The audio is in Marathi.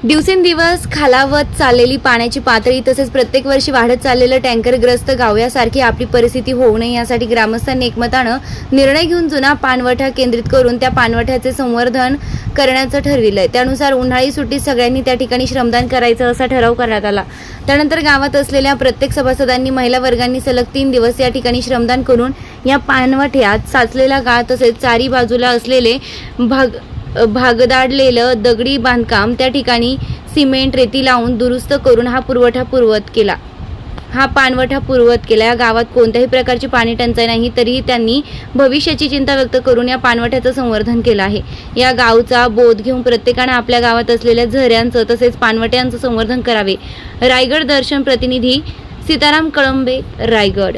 दिवसेंदिवस खालावत चाललेली पाण्याची पातळी तसेच प्रत्येक वर्षी वाढत चाललेलं टँकरग्रस्त गाव यासारखी आपली परिस्थिती होऊ नये यासाठी ग्रामस्थांनी एकमतानं निर्णय घेऊन जुना पाणवठा केंद्रित करून त्या पाणवठ्याचे संवर्धन करण्याचं ठरविलंय। त्यानुसार उन्हाळी सुट्टीत सगळ्यांनी त्या ठिकाणी श्रमदान करायचं असा ठराव करण्यात आला। त्यानंतर गावात असलेल्या प्रत्येक सभासदांनी महिला वर्गांनी सलग 3 दिवस या ठिकाणी श्रमदान करून या पाणवठ्यात साचलेला गाळ तसेच चारी बाजूला असलेले भागदाडलेलं दगडी बांधकाम त्या ठिकाणी सिमेंट रेती लावून दुरुस्त करून हा पाणवठा पूर्ववत केला। या गावात कोणत्याही प्रकारची पाणी टंचाई नाही, तरीही त्यांनी भविष्याची चिंता व्यक्त करून या पाणवठ्याचं संवर्धन केलं आहे। या गावचा बोध घेऊन प्रत्येकाने आपल्या गावात असलेल्या झऱ्यांचं तसेच पाणवठ्यांचं संवर्धन करावे। रायगड दर्शन प्रतिनिधी सीताराम कळंबे, रायगड।